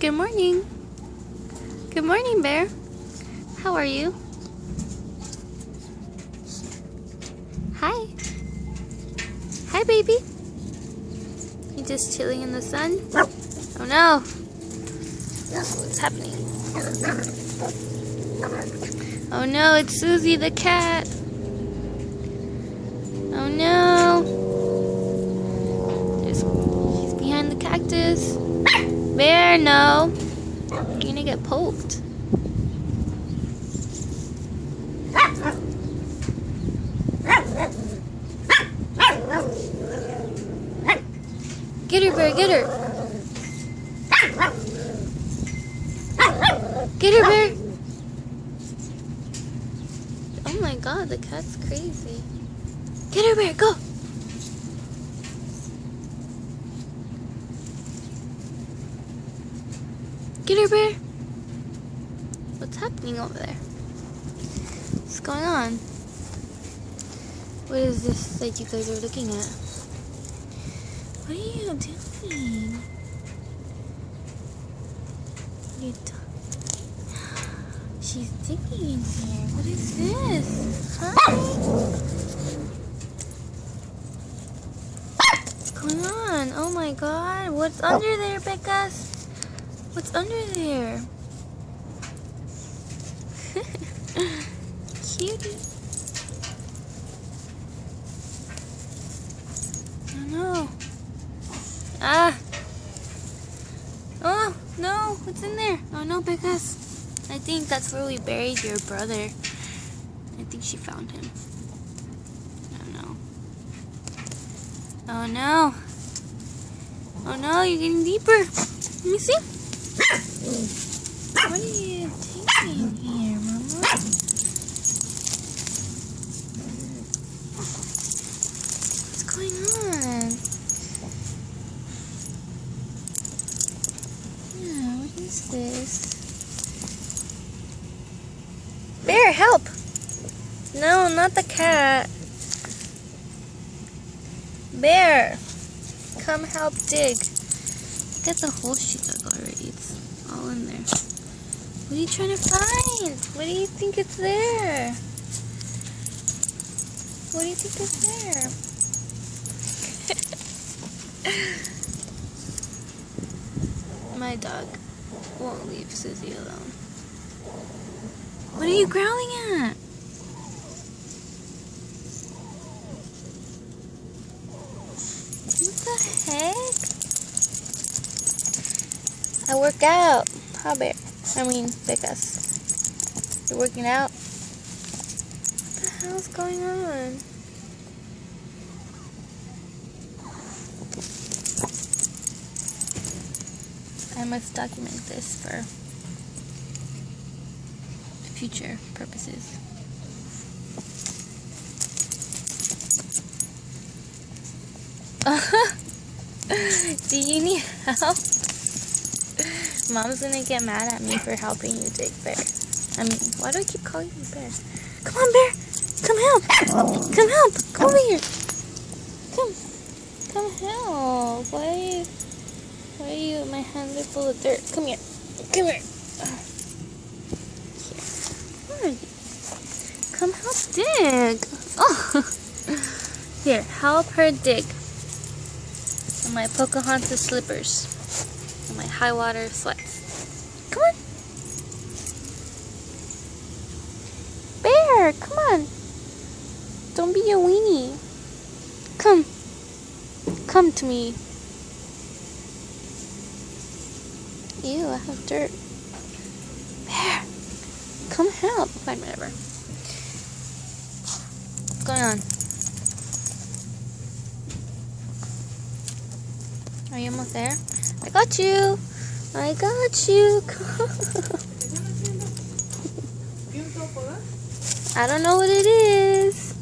Good morning. Good morning, Bear. How are you? Hi. Hi, baby. You just chilling in the sun? Oh no. What's happening? Oh no, it's Susie the cat. Oh no. He's behind the cactus. Bear, no. You're gonna get poked. Get her, Bear, get her. Get her, Bear. Oh my god, the cat's crazy. Get her, Bear, go. Get her, Bear. What's happening over there? What's going on? What is this that you guys are looking at? What are you doing? What are you doing? She's digging in here. What is this? Hi. What's going on? Oh my god. What's under there, Becas? What's under there? Cutie. Oh no. Ah. Oh no. What's in there? Oh no, Becas. I think that's where we buried your brother. I think she found him. Oh no. Oh no. Oh no, you're getting deeper. Let me see. What are you taking here, Mama? What's going on? Yeah, what is this? Bear, help! No, not the cat. Bear, come help dig. Look at the hole she dug already. It's all in there. What are you trying to find? What do you think is there? What do you think is there? My dog won't leave Susie alone. What are you growling at? What the heck? I work out. How, Bear? I mean, Becas. You're working out? What the hell's going on? I must document this for future purposes. Do you need help? Mom's gonna get mad at me for helping you dig, Bear. I mean, why do I keep calling you Bear? Come on, Bear! Come help! Come help! Come over here! Come help! Why are you, my hands are full of dirt. Come here. Come here. Where are you? Come help dig. Oh! Here, help her dig. In my Pocahontas slippers. And my high water sweats. Come on. Bear, come on. Don't be a weenie. Come. Come to me. Ew, I have dirt. Bear, come help. Fine, whatever. What's going on? Are you almost there? I got you. I got you. I don't know what it is.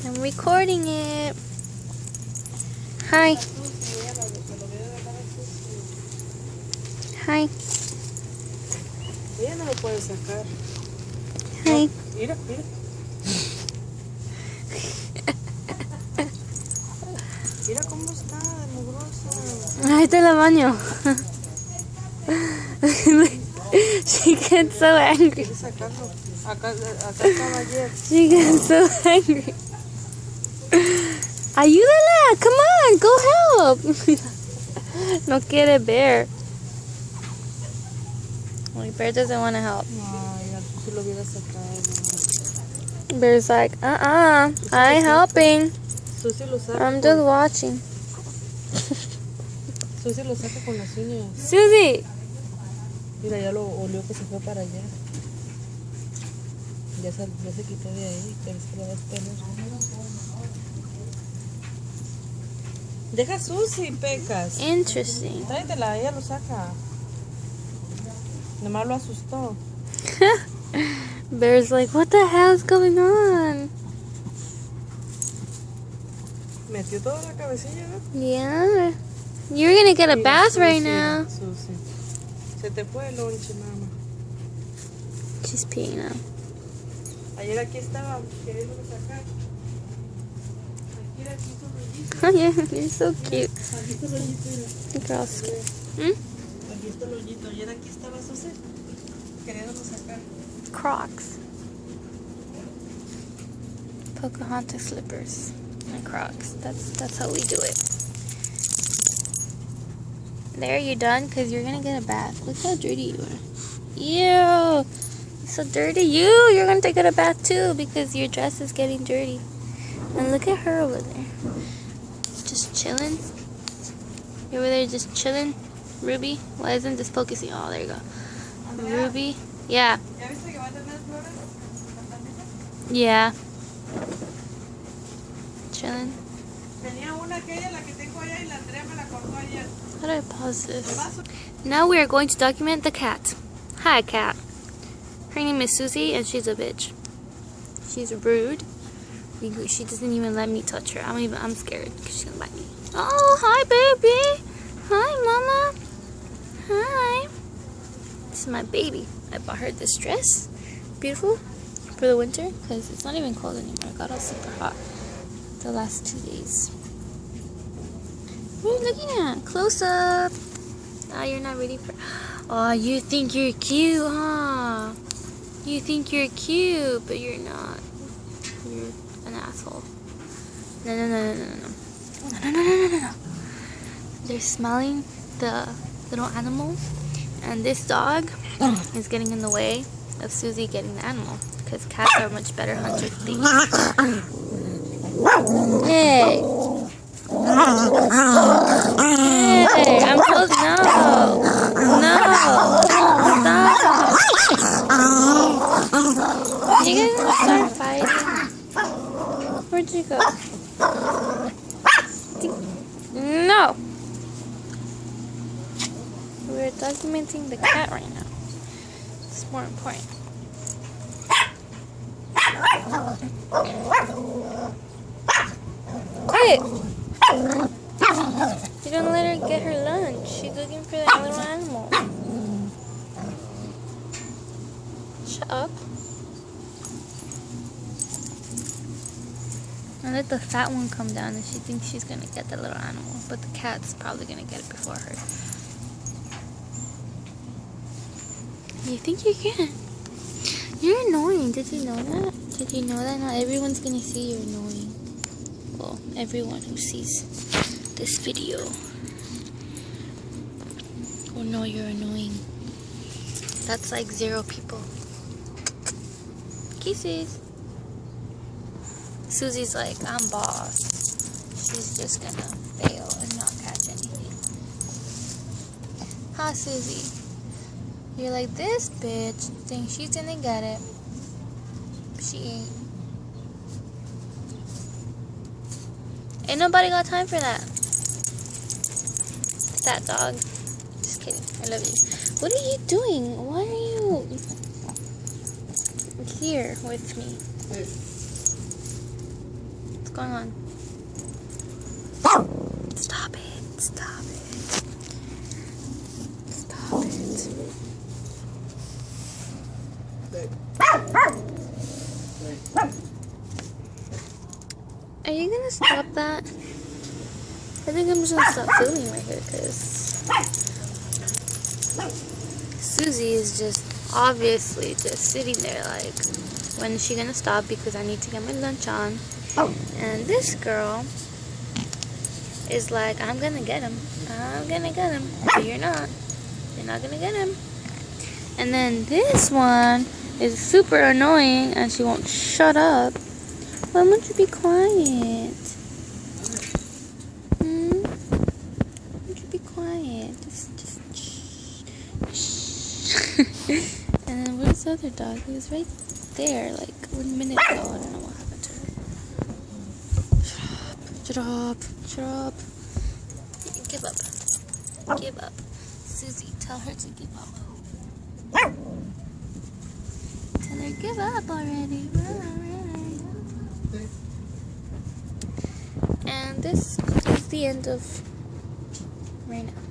I'm recording it. Hi. Hi. Ella no lo puede sacar. Hi. Mira, mira. Mira cómo está de mugrosa. Ahí te la baño. She gets so angry. Quiere sacarlo. Acá estaba ayer. She gets so angry. Ayúdala, come on, go help. No quiere Bear. Like, Bear doesn't want to help. Ay, si lo hubiera sacado. Bear's like, I ain't helping. Susi lo saca. I'm just watching. Susi lo saca con las uñas. Susie! Mira, ya lo olió que se fue para allá. Ya se quitó de ahí, pero se lo va a esperar. Deja a Susi, Pecas. Interesting. Tráetela, ella lo saca. Nomás lo asustó. Bear's like, what the hell's going on? Metió toda la cabecilla, ¿no? Yeah. You're gonna get a Mira, bath Susi, right now. Susi. Se te fue el lonche, mamá. She's peeing now. Ayer aquí estaba queriendo sacar. Aquí su rollito. Oh yeah, you're so cute. Aquí está el rollito, mira. Girls. Aquí está el rollito. Ayer aquí estaba Susi queriéndolo sacar. Crocs. Pocahontas slippers and Crocs. That's how we do it. There, you done? Because you're gonna get a bath. Look how dirty you are. Ew! So dirty. You're gonna take a bath too because your dress is getting dirty. And look at her over there. Just chilling. You're over there just chilling. Ruby, why isn't this focusing? Oh, there you go. Ruby. Yeah. Yeah. Chilling. How do I pause this? Now we are going to document the cat. Hi, cat. Her name is Susie, and she's a bitch. She's rude. She doesn't even let me touch her. I'm scared because she's gonna bite me. Oh, hi, baby. Hi, mama. Hi. This is my baby. I bought her this dress. Beautiful. For the winter, because it's not even cold anymore. It got all super hot the last 2 days. What are you looking at? Close up. Oh, you're not ready for... Oh, you think you're cute, huh? You think you're cute, but you're not. You're an asshole. No. No. They're smelling the little animal, and this dog is getting in the way of Susie getting the animal, because cats are much better hunters than thieves. Hey! Hey! I'm close. No! Stop! You guys gonna start fighting? Where'd you go? No! We're documenting the cat right now. It's more important. Quiet! You don't let her get her lunch. She's looking for that little animal. Shut up. I let the fat one come down and she thinks she's gonna get the little animal, but the cat's probably gonna get it before her. You think you can? You're annoying. Did you know that? Did you know that not everyone's gonna see you're annoying? Well, everyone who sees this video will know you're annoying. That's like 0 people. Kisses. Susie's like, I'm boss. She's just gonna fail and not catch anything. Hi, Susie. You're like, this bitch thinks she's gonna get it. She ain't. Ain't nobody got time for that. That dog. Just kidding. I love you. What are you doing? Why are you here with me? What's going on? Stop it. Stop it. Stop it. Are you gonna stop that? I think I'm just gonna stop filming right here because Susie is just obviously just sitting there like, when is she gonna stop because I need to get my lunch on. And this girl is like, I'm gonna get him. I'm gonna get him. But you're not. You're not gonna get him. And then this one is super annoying and she won't shut up. Why won't you be quiet? Won't you be quiet? Just shh. And then where's the other dog? He was right there like 1 minute ago. I don't know what happened to her. Shut up. Shut up. Give up. Give up. Susie, tell her to give up. Tell her give up already. And this is the end of right now.